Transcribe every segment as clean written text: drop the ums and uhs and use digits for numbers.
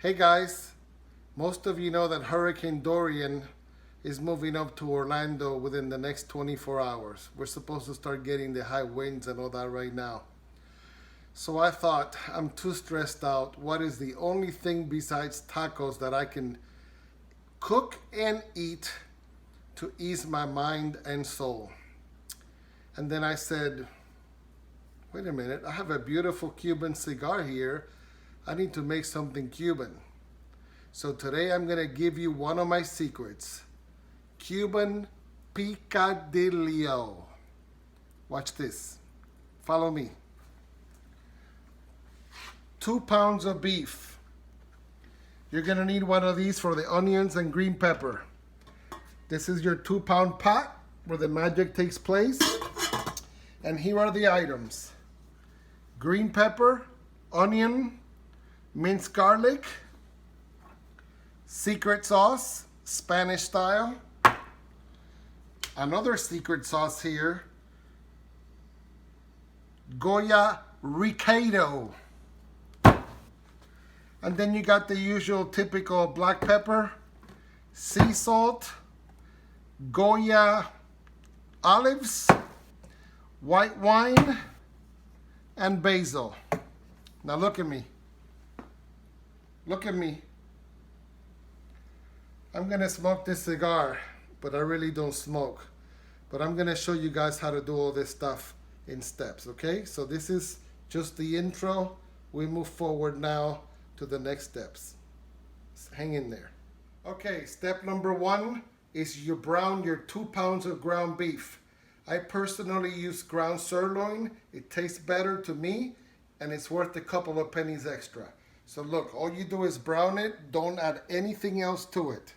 Hey guys, most of you know that Hurricane Dorian is moving up to Orlando within the next 24 hours. We're supposed to start getting the high winds and all that right now. So I thought, I'm too stressed out. What is the only thing besides tacos that I can cook and eat to ease my mind and soul? And then I said, wait a minute, I have a beautiful Cuban cigar here. I need to make something Cuban. So today I'm gonna give you one of my secrets. Cuban Picadillo. Watch this. Follow me. 2 pounds of beef. You're gonna need one of these for the onions and green pepper. This is your 2-pound pot where the magic takes place. And here are the items. Green pepper, onion, minced garlic, secret sauce, Spanish style. Another secret sauce here, Goya Ricado. And then you got the usual typical black pepper, sea salt, Goya olives, white wine, and basil. Now look at me. Look at me. I'm gonna smoke this cigar, but I really don't smoke. But I'm gonna show you guys how to do all this stuff in steps, okay? So this is just the intro. We move forward now to the next steps. Hang in there. Okay, step number 1 is you brown your 2 pounds of ground beef. I personally use ground sirloin. It tastes better to me, and it's worth a couple of pennies extra. So look, all you do is brown it. Don't add anything else to it.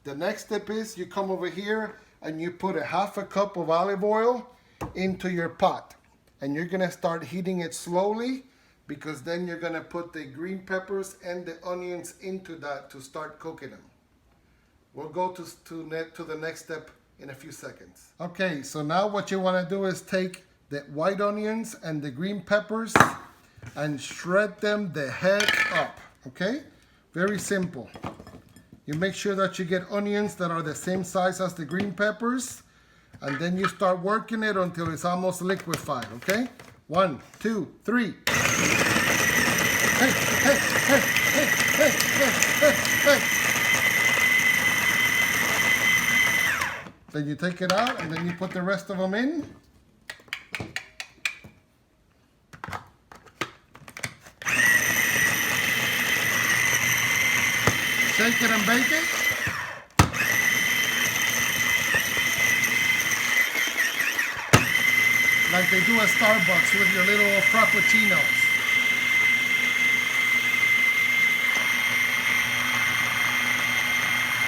The next step is you come over here and you put a half a cup of olive oil into your pot. And you're gonna start heating it slowly, because then you're gonna put the green peppers and the onions into that to start cooking them. We'll go to the next step in a few seconds. Okay, so now what you wanna do is take the white onions and the green peppers and shred them the heck up, okay? Very simple. You make sure that you get onions that are the same size as the green peppers, and then you start working it until it's almost liquefied, okay? 1, 2, 3. Hey, hey, hey, hey, hey, hey, hey, hey. Then you take it out, and then you put the rest of them in. Shake it and bake it. Like they do at Starbucks with your little frappuccinos.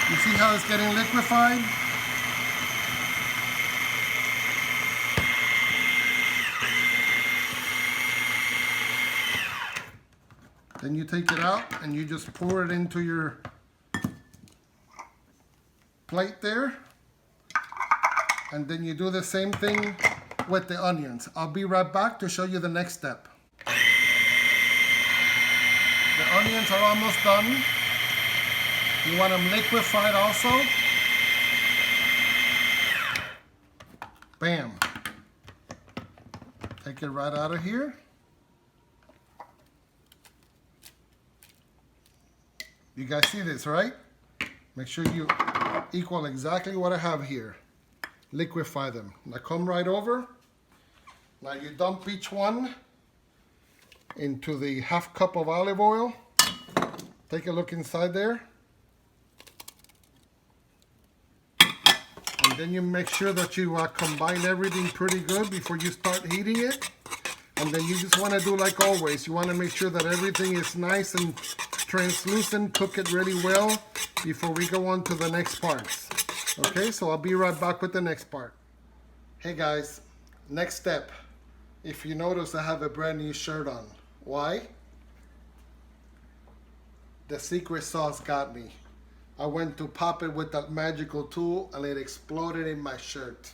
You see how it's getting liquefied? Then you take it out and you just pour it into your plate there. And then you do the same thing with the onions. I'll be right back to show you the next step. The onions are almost done. You want them liquefied also. Bam. Take it right out of here. You guys see this, right? Make sure you equal exactly what I have here. Liquefy them. Now come right over. Now you dump each one into the half cup of olive oil. Take a look inside there. And then you make sure that you combine everything pretty good before you start heating it. And then you just want to do like always. You want to make sure that everything is nice and translucent. Cook it really well before we go on to the next parts. Okay, so I'll be right back with the next part. Hey guys, next step. If you notice, I have a brand new shirt on. Why? The secret sauce got me. I went to pop it with that magical tool and it exploded in my shirt.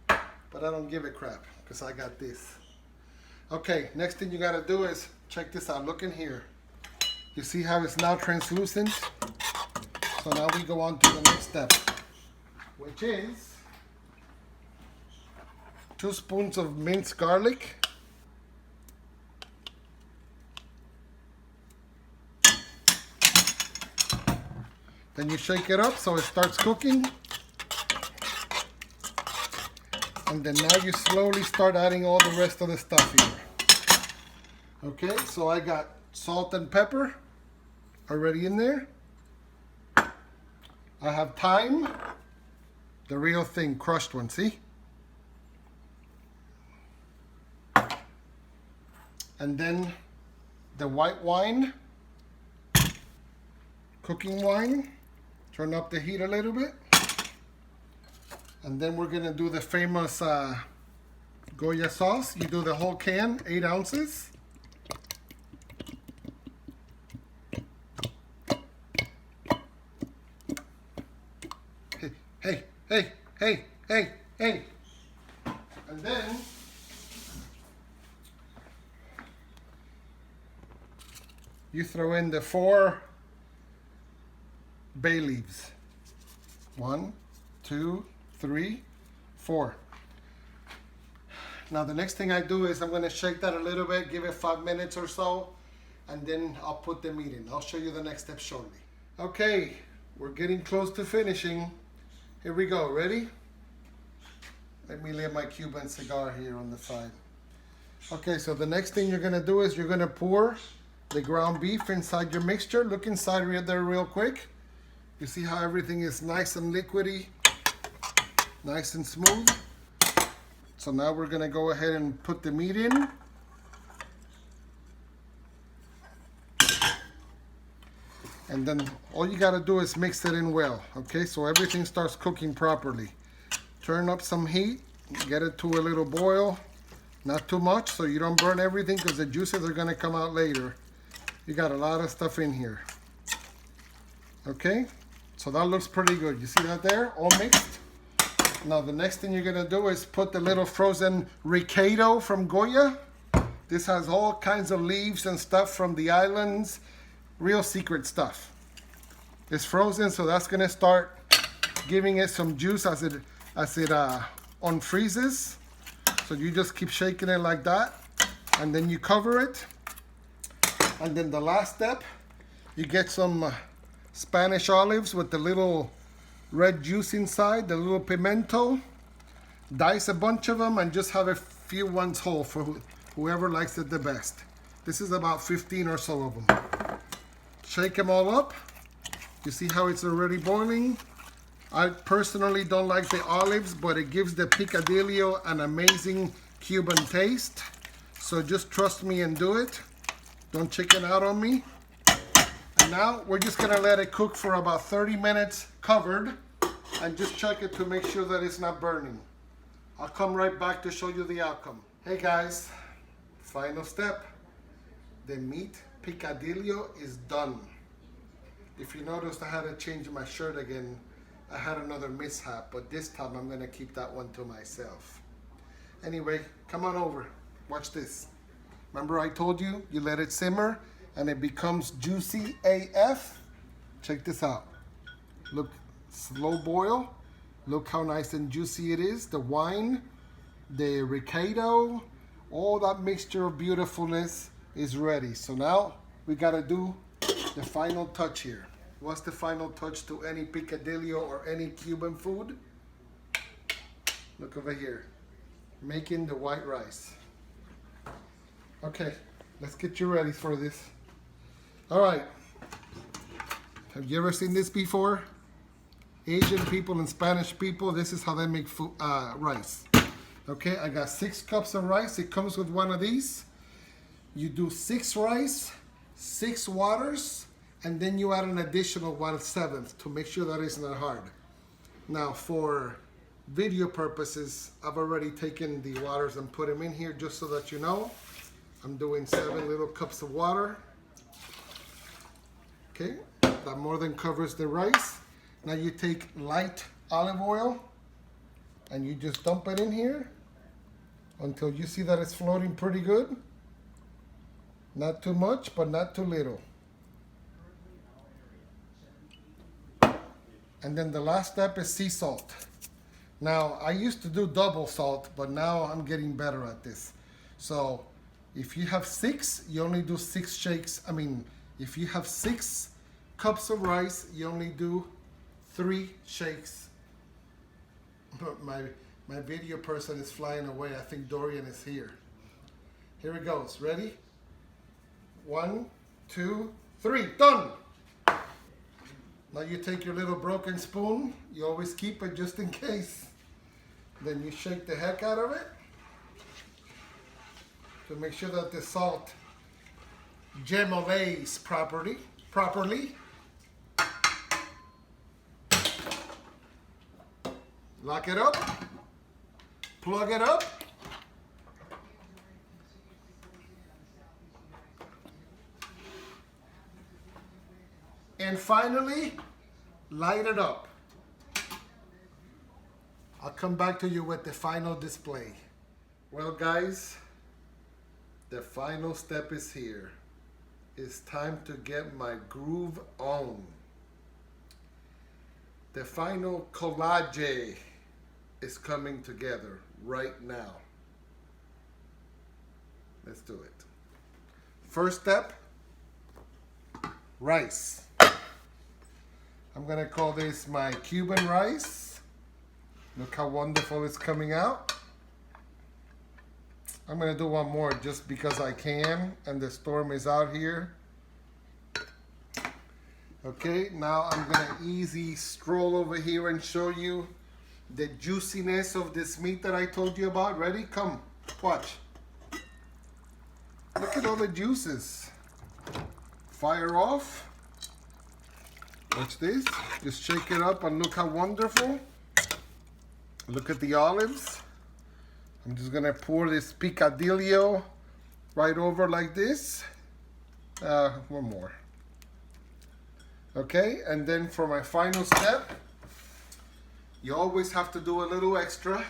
But I don't give a crap because I got this. Okay, next thing you gotta do is check this out. Look in here. You see how it's now translucent? So now we go on to the next step, which is 2 spoons of minced garlic. Then you shake it up so it starts cooking. And then now you slowly start adding all the rest of the stuff here. Okay, so I got salt and pepper already in there. I have thyme, the real thing, crushed one, see? And then the white wine, cooking wine. Turn up the heat a little bit. And then we're gonna do the famous Goya sauce. You do the whole can, 8 ounces. Hey, hey, hey, hey, hey. And then you throw in the 4 bay leaves. 1, 2, 3, 4. Now the next thing I do is I'm going to shake that a little bit, give it 5 minutes or so, and then I'll put the meat in. I'll show you the next step shortly. Okay, we're getting close to finishing. Here we go, ready? Let me lay my Cuban cigar here on the side. Okay, so the next thing you're going to do is you're going to pour the ground beef inside your mixture. Look inside there real quick. You see how everything is nice and liquidy, nice and smooth. So now we're gonna go ahead and put the meat in. And then all you gotta do is mix it in well, okay? So everything starts cooking properly. Turn up some heat, get it to a little boil. Not too much so you don't burn everything because the juices are gonna come out later. You got a lot of stuff in here. Okay? So that looks pretty good. You see that there? All mixed. Now the next thing you're gonna do is put the little frozen ricado from Goya. This has all kinds of leaves and stuff from the islands. Real secret stuff. It's frozen, so that's gonna start giving it some juice as it unfreezes. So you just keep shaking it like that, and then you cover it. And then the last step, you get some Spanish olives with the little red juice inside, the little pimento. Dice a bunch of them and just have a few ones whole for whoever likes it the best. This is about 15 or so of them. Shake them all up. You see how it's already boiling? I personally don't like the olives, but it gives the picadillo an amazing Cuban taste. So just trust me and do it. Don't chicken out on me. And now we're just gonna let it cook for about 30 minutes covered and just check it to make sure that it's not burning. I'll come right back to show you the outcome. Hey guys, final step. The meat picadillo is done. If you noticed, I had to change my shirt again. I had another mishap, but this time I'm gonna keep that one to myself. Anyway, come on over, watch this. Remember I told you, you let it simmer and it becomes juicy AF? Check this out. Look, slow boil. Look how nice and juicy it is. The wine, the ricado, all that mixture of beautifulness is ready. So now we gotta do the final touch here. What's the final touch to any picadillo or any Cuban food? Look over here. Making the white rice. Okay, let's get you ready for this. All right. Have you ever seen this before? Asian people and Spanish people, this is how they make food, rice. Okay, I got 6 cups of rice. It comes with one of these. You do 6 rice, 6 waters, and then you add an additional 1/7 to make sure that it's not hard. Now for video purposes, I've already taken the waters and put them in here just so that you know. I'm doing 7 little cups of water. Okay, that more than covers the rice. Now you take light olive oil and you just dump it in here until you see that it's floating pretty good. Not too much, but not too little. And then the last step is sea salt. Now, I used to do double salt, but now I'm getting better at this. So if you have 6, you only do 6 shakes. I mean, if you have 6 cups of rice, you only do 3 shakes. But my video person is flying away. I think Dorian is here. Here it goes. Ready? 1, 2, 3. Done! Now you take your little broken spoon. You always keep it just in case. Then you shake the heck out of it to make sure that the salt gemolates properly. Lock it up. Plug it up. And finally, light it up. I'll come back to you with the final display. Well, guys, the final step is here. It's time to get my groove on. The final collage is coming together right now. Let's do it. First step, rice. I'm gonna call this my Cuban rice. Look how wonderful it's coming out. I'm gonna do one more just because I can and the storm is out here. Okay, now I'm gonna easy stroll over here and show you the juiciness of this meat that I told you about. Ready? Come, watch. Look at all the juices. Fire off. Watch this. Just shake it up and look how wonderful. Look at the olives. I'm just gonna pour this picadillo right over like this. One more. Okay, and then for my final step, you always have to do a little extra.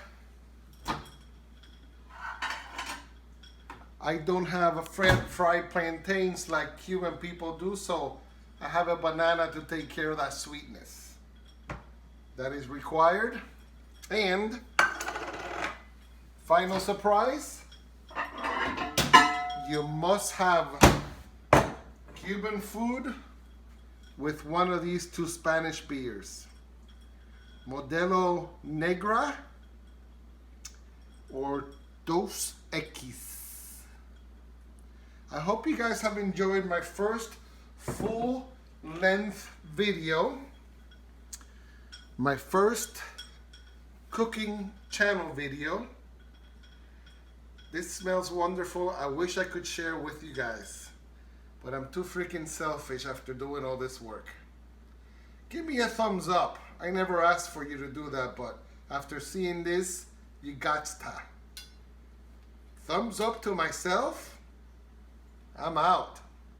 I don't have fried plantains like Cuban people do, so I have a banana to take care of that sweetness. That is required. And final surprise, you must have Cuban food with one of these 2 Spanish beers. Modelo Negra or Dos Equis. I hope you guys have enjoyed my first full-length video. My first cooking channel video. This smells wonderful. I wish I could share with you guys, but I'm too freaking selfish after doing all this work. Give me a thumbs up. I never asked for you to do that, but after seeing this, you gotsta. Thumbs up to myself. I'm out.